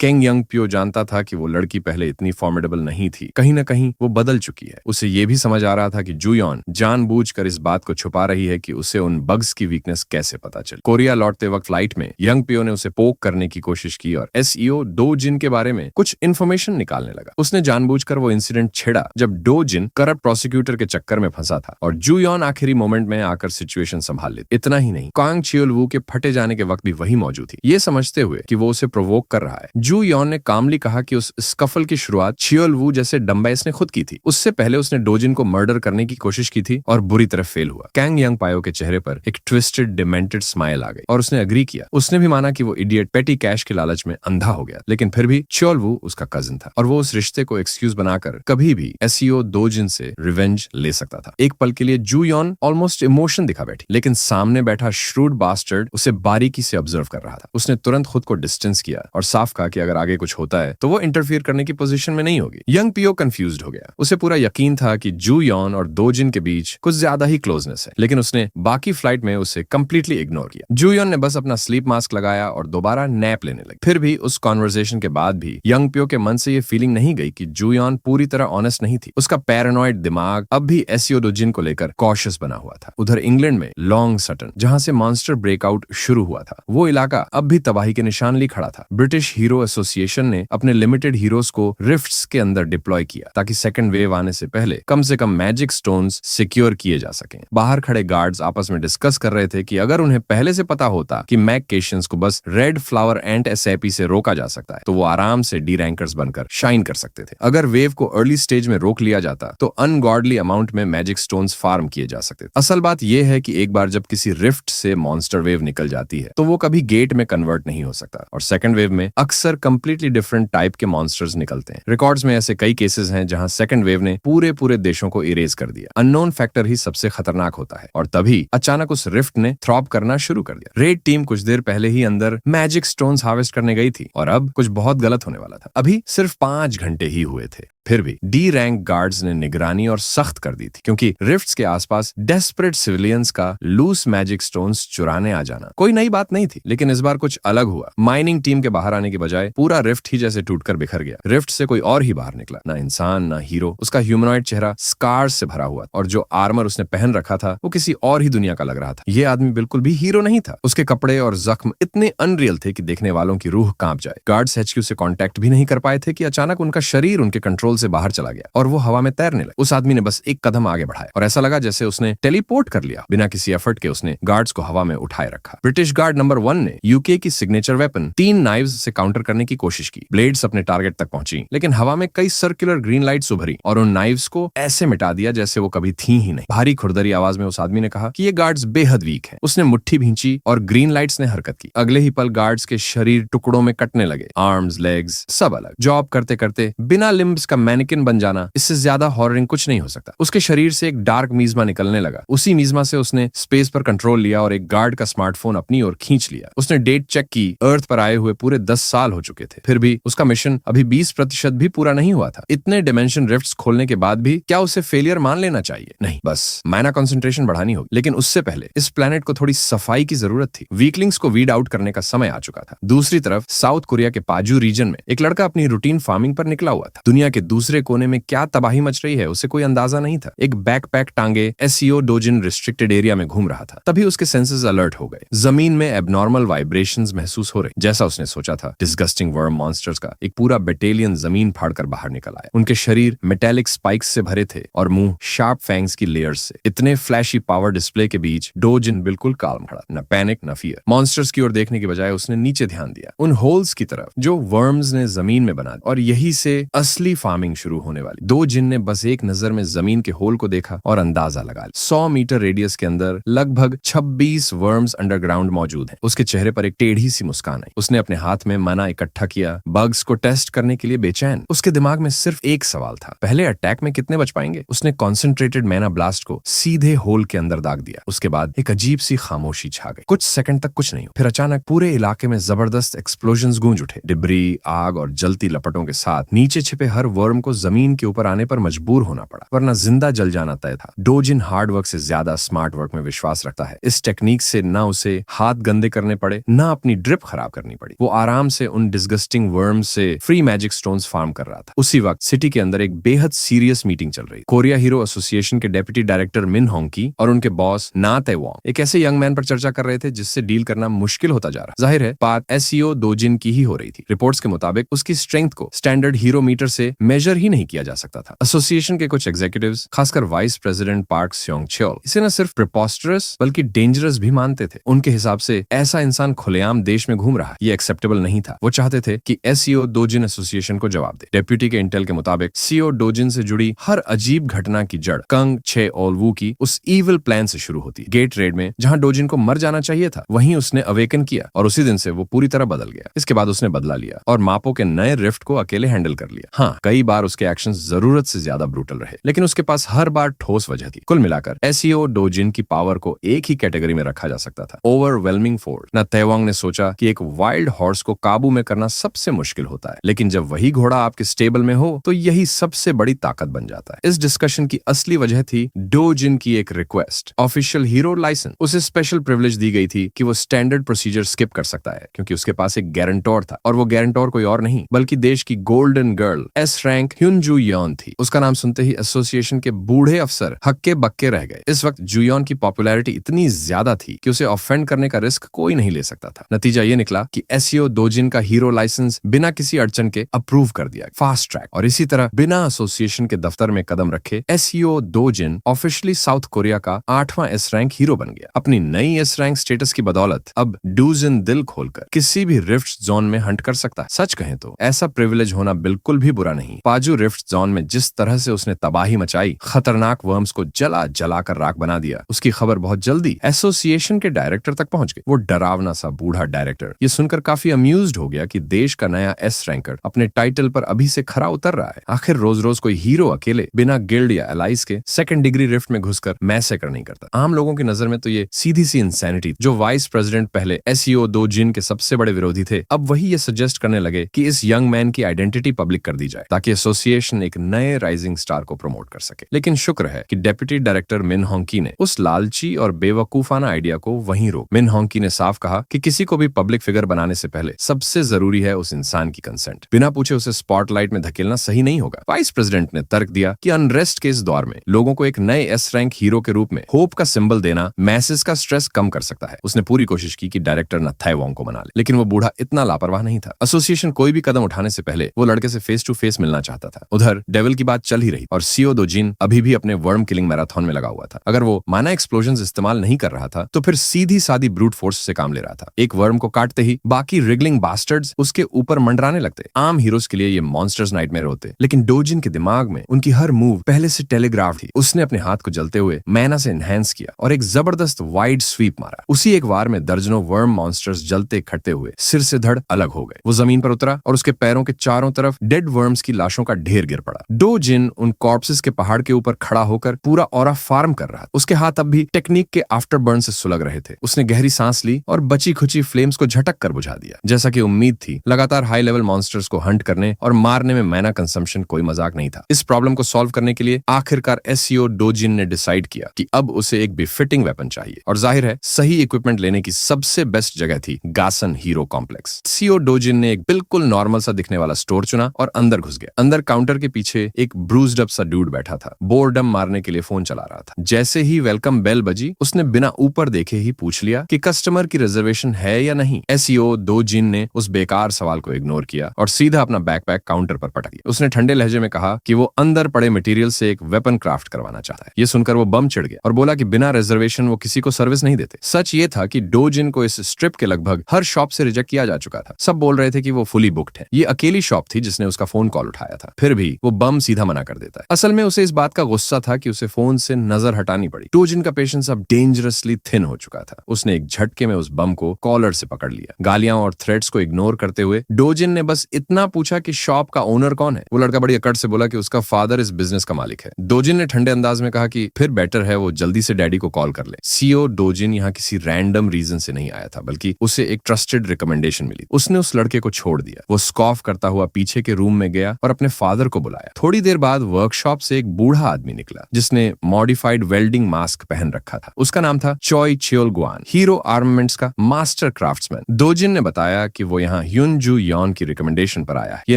Kang young पियो जानता था कि वो लड़की पहले इतनी फॉर्मिडेबल नहीं थी। कहीं ना कहीं वो बदल चुकी है। उसे ये भी समझ आ रहा था कि जू यॉन जानबूझकर इस बात को छुपा रही है कि उसे उन बग्स की वीकनेस कैसे पता चले। कोरिया लौटते वक्त फ्लाइट में यंग पियो ने उसे पोक करने की कोशिश की और एसईओ दो जिन के बारे में कुछ इन्फॉर्मेशन निकालने लगा। उसने जानबूझकर वो इंसिडेंट छेड़ा जब दो जिन करप्ट प्रोसिक्यूटर के चक्कर में फंसा था और जू यॉन आखिरी मोमेंट में आकर सिचुएशन संभाल लेती। इतना ही नहीं, कांग चियोल वू के फटे जाने के वक्त भी वही मौजूद थी। ये समझते हुए कि वो उसे प्रोवोक कर रहा है, जू यॉन ने कामली कहा कि उस स्कफल की शुरुआत चियोल वू जैसे डम्बाइस ने खुद की थी। उससे पहले उसने डोजिन को मर्डर करने की कोशिश की थी और बुरी तरह फेल हुआ। कैंग यंग पायो के चेहरे पर एक ट्विस्टेड डिमेंटेड स्माइल आ गई और उसने अग्री किया। उसने भी माना कि वो इडियट पेटी कैश के लालच में अंधा हो गया, लेकिन फिर भी चियोल वू उसका कजिन था और वो उस रिश्ते को एक्सक्यूज बनाकर कभी भी एसईओ दोजिन से रिवेंज ले सकता था। एक पल के लिए जू यॉन ऑलमोस्ट इमोशन दिखा बैठी, लेकिन सामने बैठा श्रूड बास्टर्ड उसे बारीकी से ऑब्जर्व कर रहा था। उसने तुरंत खुद को डिस्टेंस किया और साफ कहा कि अगर आगे कुछ होता है तो वो इंटरफियर करने की पोजीशन में नहीं होगी। यंग पियो कंफ्यूज्ड हो गया। उसे पूरा यकीन था कि जू यॉन और दोजिन के बीच कुछ ज्यादा ही क्लोजनेस है, लेकिन उसने बाकी फ्लाइट में उसे कंप्लीटली इग्नोर किया। जू यॉन ने बस अपना स्लीप मास्क लगाया और दोबारा नैप लेने लगी। फिर भी उस कॉन्वर्सेशन के बाद भी यंग पियो के मन से ये फीलिंग नहीं गई कि जू यॉन पूरी तरह ऑनेस्ट नहीं थी। उसका पैरानॉइड दिमाग अब भी एसईओ दोजिन को लेकर कॉशियस बना हुआ था। उधर इंग्लैंड में लॉन्ग सटन, जहां से मॉन्स्टर ब्रेकआउट शुरू हुआ था, वो इलाका अब भी तबाही के निशान लिए खड़ा था। ब्रिटिश हीरो एसोसिएशन ने अपने लिमिटेड हीरोज को रिफ्ट्स के अंदर डिप्लॉय किया ताकि सेकंड वेव आने से पहले कम से कम मैजिक स्टोन्स सिक्योर किए जा सकें। बाहर खड़े गार्ड्स आपस में डिस्कस कर रहे थे कि अगर उन्हें पहले से पता होता कि मैकेशंस को बस रेड फ्लावर एंट एसएपी से रोका जा सकता है तो वो आराम से डी रैंकर्स बनकर शाइन कर सकते थे। अगर वेव को अर्ली स्टेज में रोक लिया जाता तो अनगॉडली अमाउंट में मैजिक स्टोन्स फार्म किए जा सकते थे। असल बात यह है कि एक बार जब किसी रिफ्ट से मॉन्स्टर वेव निकल जाती है तो वो कभी गेट में कन्वर्ट नहीं हो सकता और सेकंड वेव में अक्सर कंप्लीटली डिफरेंट टाइप के मॉन्स्टर्स निकलते हैं। रिकॉर्ड्स में ऐसे कई केसेस हैं जहां सेकंड वेव ने पूरे देशों को इरेज कर दिया। अननोन फैक्टर ही सबसे खतरनाक होता है और तभी अचानक उस रिफ्ट ने थ्रॉप करना शुरू कर दिया। रेड टीम कुछ देर पहले ही अंदर मैजिक स्टोन्स हार्वेस्ट करने गई थी और अब कुछ बहुत गलत होने वाला था। अभी सिर्फ 5 घंटे ही हुए थे, फिर भी डी रैंक गार्ड्स ने निगरानी और सख्त कर दी थी, क्योंकि रिफ्ट्स के आसपास डेस्परेट सिविलियंस का लूस मैजिक स्टोन्स चुराने आ जाना कोई नई बात नहीं थी। लेकिन इस बार कुछ अलग हुआ। माइनिंग टीम के बाहर आने के बजाय पूरा रिफ्ट ही जैसे टूटकर बिखर गया। रिफ्ट से कोई और ही बाहर निकला, ना इंसान ना हीरो। उसका ह्यूमनॉइड चेहरा स्कार्स से भरा हुआ और जो आर्मर उसने पहन रखा था वो किसी और ही दुनिया का लग रहा था। ये आदमी बिल्कुल भी हीरो नहीं था। उसके कपड़े और जख्म इतने अनरियल थे कि देखने वालों की रूह कांप जाए। गार्ड्स HQ से कांटेक्ट भी नहीं कर पाए थे कि अचानक उनका शरीर उनके कंट्रोल से बाहर चला गया और वो हवा में तैरने लगे। उस आदमी ने बस एक कदम आगे बढ़ाया और ऐसा लगा जैसे उसने टेलीपोर्ट कर लिया। बिना किसी एफर्ट के उसने गार्ड्स को हवा में उठाए रखा। ब्रिटिश गार्ड नंबर 1 ने यूके की सिग्नेचर वेपन 3 नाइव्स से काउंटर करने की कोशिश की। ब्लेड्स अपने टारगेट तक पहुंची, लेकिन हवा में कई सर्कुलर ग्रीन लाइट्स उभरी और उन नाइव्स को ऐसे मिटा दिया जैसे वो कभी थी ही नहीं। भारी खुरदरी आवाज में उस आदमी ने कहा कि ये गार्ड्स बेहद वीक हैं। उसने मुट्ठी भींची और ग्रीन लाइट्स ने हरकत की। अगले ही पल गार्ड्स के शरीर टुकड़ों में कटने लगे, आर्म्स लेग्स सब अलग। जॉब करते करते बिना लिम्ब्स का मैनिकिन बन जाना, इससे ज्यादा हॉररिंग कुछ नहीं हो सकता। उसके शरीर से एक डार्क मीजमा निकलने लगा। उसी मीजमा से उसने स्पेस पर कंट्रोल लिया और एक गार्ड का स्मार्टफोन अपनी ओर खींच लिया। उसने डेट चेक की। अर्थ पर आए हुए पूरे 10 साल हो चुके थे, फिर भी उसका मिशन अभी 20% भी पूरा नहीं हुआ था। इतने डिमेंशन रिफ्ट्स खोलने के बाद भी क्या उसे फेलियर मान लेना चाहिए? नहीं, बस माइना कंसंट्रेशन बढ़ानी होगी। लेकिन उससे पहले इस प्लेनेट को थोड़ी सफाई की जरूरत थी। वीकलिंग्स को वीड आउट करने का समय आ चुका था। दूसरी तरफ साउथ कोरिया के पाजू रीजन में एक लड़का अपनी रूटीन फार्मिंग पर निकला हुआ था। दुनिया के दूसरे कोने में क्या तबाही मच रही है उसे कोई अंदाजा नहीं था। एक बैकपैक टांगे SEO डोजिन रिस्ट्रिक्टेड एरिया में घूम रहा था। तभी उसके सेंसेस अलर्ट हो गए। जमीन में एबनॉर्मल वाइब्रेशंस महसूस हो रहे, जैसा उसने सोचा था। डिस्गस्टिंग वर्म मॉन्स्टर्स का एक पूरा बटालियन जमीन फाड़कर बाहर निकल आया। उनके शरीर मेटेलिक स्पाइक्स से भरे थे और मुंह शार्प फैंग्स की लेयर्स से। इतने फ्लैशी पावर डिस्प्ले के बीच डोजिन बिल्कुल काल्म खड़ा, न पैनिक न फियर। मॉन्स्टर्स की ओर देखने के बजाय उसने नीचे ध्यान दिया, उन होल्स की तरफ जो वर्म्स ने जमीन में बना दिया। और यही से असली फार्मिंग शुरू होने वाली। दो जिन ने बस एक नजर में जमीन के होल को देखा और अंदाजा लगा लिया। 100 मीटर रेडियस के अंदर लगभग 26 वर्म्स अंडरग्राउंड मौजूद हैं। उसके चेहरे पर एक टेढ़ी सी मुस्कान आई। उसने अपने हाथ में मना इकट्ठा किया, बग्स को टेस्ट करने के लिए बेचैन। उसके दिमाग में सिर्फ एक सवाल था, पहले अटैक में कितने बच पाएंगे? उसने कॉन्सेंट्रेटेड मैना ब्लास्ट को सीधे होल के अंदर दाग दिया। उसके बाद एक अजीब सी खामोशी छा गई। कुछ सेकंड तक कुछ नहीं हुआ। फिर अचानक पूरे इलाके में जबरदस्त एक्सप्लोजन्स गूंज उठे। डिब्री, आग और जलती लपटों के साथ नीचे छिपे हर वर्म को जमीन के ऊपर आने पर मजबूर होना पड़ा, वरना जिंदा जल जाना तय था। डोजिन हार्ड वर्क से ज्यादा स्मार्ट वर्क में विश्वास रखता है। इस टेक्निक से ना उसे हाथ गंदे करने पड़े, ना अपनी ड्रिप खराब करनी पड़ी। वो आराम से उन डिस्गस्टिंग वर्म से फ्री मैजिक स्टोन्स फार्म कर रहा था। उसी वक्त सिटी के अंदर एक बेहद सीरियस मीटिंग चल रही। कोरिया हीरो एसोसिएशन के डेप्यूटी डायरेक्टर मिन होंकी और उनके बॉस ना ताइवांग एक ऐसे यंग मैन पर चर्चा कर रहे थे जिससे डील करना मुश्किल होता जा रहा। जाहिर है बात SEO डोजिन की ही हो रही थी। रिपोर्ट्स के मुताबिक उसकी स्ट्रेंथ को स्टैंडर्ड हीरो मीटर से मेजर ही नहीं किया जा सकता था। एसोसिएशन के कुछ एग्जीक्यूटिव्स, खासकर वाइस प्रेसिडेंट पार्क स्योंग चोल, इसे न सिर्फ प्रिपोस्टरस बल्कि डेंजरस भी मानते थे। उनके हिसाब से ऐसा इंसान खुलेआम देश में घूम रहा है, ये एक्सेप्टेबल नहीं था। वो चाहते थे कि SEO डोजिन एसोसिएशन को जवाब दे। डेप्यूटी के इंटेल के मुताबिक CO डोजिन से जुड़ी हर अजीब घटना की जड़ कंग छे ओलवू की उस इविल प्लान से शुरू होती है। गेट रेड में जहां डोजिन को मर जाना चाहिए था, वहीं उसने अवेकन किया और उसी दिन से वो पूरी तरह बदल गया। इसके बाद उसने बदला लिया और मापो के नए रिफ्ट को अकेले हैंडल कर लिया। हाँ, कई बार उसके एक्शंस जरूरत से ज्यादा ब्रूटल रहे, लेकिन उसके पास हर बार ठोस वजह थी। कुल मिलाकर SEO डोजिन की पावर को एक ही कैटेगरी में रखा जा सकता था, ओवरवेलमिंग फोर्स। ना ताइवांग ने सोचा कि एक वाइल्ड हॉर्स को काबू में करना सबसे मुश्किल होता है, लेकिन जब वही घोड़ा आपके स्टेबल में हो तो यही सबसे बड़ी ताकत बन जाता है। इस डिस्कशन की असली वजह थी डोजिन की एक रिक्वेस्ट, ऑफिशियल हीरो लाइसेंस। उसे स्पेशल प्रिविलेज दी गई थी कि वो स्टैंडर्ड प्रोसीजर स्किप कर सकता है, क्योंकि उसके पास एक गारंटर था और वो गारंटर कोई और नहीं बल्कि देश की गोल्डन गर्ल S रैंक ह्युन जू यॉन थी। उसका नाम सुनते ही एसोसिएशन के बूढ़े अफसर हक्के बक्के रह गए। इस वक्त जूयॉन की पॉपुलैरिटी इतनी ज्यादा थी कि उसे ऑफेंड करने का रिस्क कोई नहीं ले सकता था। नतीजा ये निकला कि SEO डोजिन का हीरो लाइसेंस बिना किसी अड़चन के अप्रूव कर दिया, फास्ट ट्रैक। और इसी तरह बिना एसोसिएशन के दफ्तर में कदम रखे SEO डोजिन ऑफिशियली साउथ कोरिया का 8वां S रैंक हीरो बन गया। अपनी नई S रैंक स्टेटस की बदौलत अब डोजिन दिल खोलकर किसी भी रिफ्ट जोन में हंट कर सकता है। सच कहें तो ऐसा प्रिविलेज होना बिल्कुल भी बुरा नहीं। पाजू रिफ्ट जोन में जिस तरह से उसने तबाही मचाई, खतरनाक वर्म्स को जला जला कर राख बना दिया, उसकी खबर बहुत जल्दी एसोसिएशन के डायरेक्टर तक पहुंच गई। वो डरावना सा बूढ़ा डायरेक्टर ये सुनकर काफी अम्यूज्ड हो गया कि देश का नया एस रैंकर अपने टाइटल पर अभी से खरा उतर रहा है। आखिर रोज रोज कोई हीरो अकेले बिना गिल्ड या एलाइज के सेकंड डिग्री रिफ्ट में घुसकर मैसेकर नहीं करता। आम लोगों की नजर में तो ये सीधी सी इंसैनिटी। जो वाइस प्रेसिडेंट पहले एसईओ दो जिन के सबसे बड़े विरोधी थे, अब वही ये सजेस्ट करने लगे कि इस यंग मैन की आइडेंटिटी पब्लिक कर दी जाए ताकि एसोसिएशन एक नए राइजिंग स्टार को प्रमोट कर सके। लेकिन शुक्र है कि डेप्यूटी डायरेक्टर मिन होंकी ने उस लालची और बेवकूफाना आइडिया को वहीं रोक। मिन होंकी ने साफ कहा कि किसी को भी पब्लिक फिगर बनाने से पहले सबसे जरूरी है उस इंसान की कंसेंट। बिना पूछे उसे स्पॉटलाइट में धकेलना सही नहीं होगा। वाइस प्रेसिडेंट ने तर्क दिया कि अनरेस्ट के इस दौर में लोगों को एक नए एस रैंक हीरो के रूप में होप का सिंबल देना मैसेज का स्ट्रेस कम कर सकता है। उसने पूरी कोशिश की कि डायरेक्टर नथाई वोंग को मना ले, लेकिन वो बूढ़ा इतना लापरवाह नहीं था। एसोसिएशन कोई भी कदम उठाने से पहले वो लड़के से फेस टू फेस मिलना चाहता था। उधर डेविल की बात चल ही रही और सीओ दो जिन अभी भी अपने वर्म किलिंग मैराथन में लगा हुआ था। अगर वो माना एक्सप्लोजन इस्तेमाल नहीं कर रहा था तो फिर सीधी सादी ब्रूट फोर्स से काम ले रहा था। एक वर्म को काटते ही बाकी रिगलिंग बास्टर्ड्स उसके ऊपर मंडराने लगते। आम हीरोज के लिए ये मॉन्स्टर्स नाइटमेयर होते, लेकिन डोजिन के दिमाग में उनकी हर मूव पहले से टेलीग्राफ थी। उसने अपने हाथ को जलते हुए मैना से एनहेंस किया और एक जबरदस्त वाइड स्वीप मारा। उसी एक वार में दर्जनों वर्म मॉन्स्टर्स जलते खटते हुए सिर से धड़ अलग हो गए। वो जमीन पर उतरा और उसके पैरों के चारों तरफ डेड वर्म्स की लाशों का ढेर गिर पड़ा। डोजिन उन कॉर्प्सेस के पहाड़ के ऊपर खड़ा होकर पूरा ऑरा फार्म कर रहा। उसके हाथ अब भी टेक्निक के आफ्टर बर्न से सुलग रहे थे। उसने गहरी सांस ली और बची खुची फ्लेम्स को झटक कर बुझा दिया। जैसा कि उम्मीद थी, लगातार हाई लेवल मॉन्स्टर्स को हंट करने और मारने में मैना कंजम्पशन कोई मजाक नहीं था। इस प्रॉब्लम को सॉल्व करने के लिए आखिरकार एसईओ डोजिन ने डिसाइड किया कि अब उसे एक बिफिटिंग वेपन चाहिए, और जाहिर है सही इक्विपमेंट लेने की सबसे बेस्ट जगह थी गासन हीरो कॉम्प्लेक्स। सीओ डोजिन ने एक बिल्कुल नॉर्मल सा दिखने वाला स्टोर चुना और अंदर घुस गया। अंदर काउंटर के पीछे एक ब्रूज्ड अप सा डूड बैठा था, बोर्डम मारने के लिए फोन चला रहा था। जैसे ही वेलकम बेल बजी, उसने बिना ऊपर देखे ही पूछ लिया कि कस्टमर की रिजर्वेशन है या नहीं। एसईओ डोजिन ने उस बेकार सवाल को इग्नोर किया और सीधा अपना बैकपैक काउंटर पर पटक दिया। उसने ठंडे लहजे में कहा कि वो अंदर पड़े मटेरियल से एक वेपन क्राफ्ट करवाना चाहता है। ये सुनकर वो बम चिढ़ गया और बोला कि बिना रिजर्वेशन वो किसी को सर्विस नहीं देते। सच ये था कि डोजिन को इस स्ट्रिप के लगभग हर शॉप से रिजेक्ट किया जा चुका था। सब बोल रहे थे कि वो फुली बुक्ड है। ये अकेली शॉप थी जिसने उसका फोन कॉल उठाया था। फिर भी वो बम सीधा मना कर देता है। असल में उसे इस बात का गुस्सा था कि उसे फोन से नजर हटानी पड़ी। डोजिन का पेशेंस अब डेंजरसली थिन हो चुका था। उसने एक झटके में उस बम को कॉलर से पकड़ लिया। गालियां और थ्रेट्स को इग्नोर करते हुए डोजिन ने बस इतना पूछा कि शॉप का ओनर कौन है। वो लड़का बड़ी अकड़ से बोला कि उसका फादर इस बिजनेस का मालिक है। डोजिन ने ठंडे अंदाज में कहा कि फिर बेटर है वो जल्दी से डैडी को कॉल कर ले। सीओ डोजिन यहाँ किसी रैंडम रीजन से नहीं आया था, बल्कि उसे एक ट्रस्टेड रिकमेंडेशन मिली। उसने उस लड़के को छोड़ दिया। वो स्कॉफ करता हुआ पीछे के रूम में गया और अपने फादर को बुलाया। थोड़ी देर बाद वर्कशॉप से एक बूढ़ा आदमी निकला जिसने मॉडिफाइड वेल्डिंग मास्क पहन रखा था। उसका नाम था चॉय चियोल गुआन, हीरो आर्मामेंट्स का मास्टर क्राफ्ट्समैन। डोजिन ने बताया कि वो यहाँ ह्युन जू यॉन की रिकमेंडेशन पर आया है। ये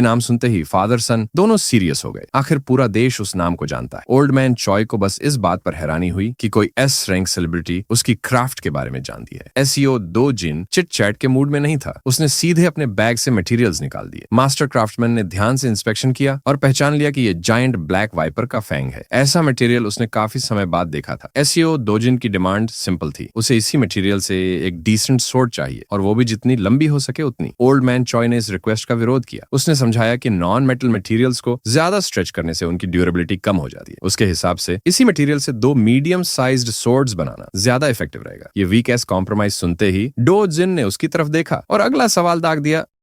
नाम सुनते ही फादर सन दोनों सीरियस हो गए। आखिर पूरा देश उस नाम को जानता है। ओल्ड मैन चॉय को बस इस बात पर हैरानी हुई कि कोई एस रैंक सेलिब्रिटी उसकी क्राफ्ट के बारे में जानती है। एसईओ दो जिन चिट चैट के मूड में नहीं था। उसने सीधे अपने बैग से मटेरियल्स निकाल दिए। मास्टर क्राफ्टमैन ने ध्यान से इंस्पेक्शन किया और पहचान लिया कि ये जायंट ब्लैक वाइपर का फैंग है। ऐसा मटेरियल उसने काफी समय बाद देखा था। एसईओ दो जिन की डिमांड सिंपल थी। उसे इसी मटेरियल से एक डिसेंट सोर्ड चाहिए, और वो भी जितनी लंबी हो सके उतनी। ओल्ड मैन चॉय ने इस रिक्वेस्ट का विरोध किया। उसने समझाया कि नॉन मेटल मटेरियल्स को ज्यादा स्ट्रेच करने से उनकी ड्यूरेबिलिटी कम हो जाती है। उसके हिसाब से इसी मटेरियल से 2 मीडियम साइज्ड सोर्ड्स बनाना ज्यादा इफेक्टिव रहेगा। ये वीक एस कॉम्प्रोमाइज सुनते ही डो जिन ने उसकी तरफ देखा और अगला सवाल दाग दिया,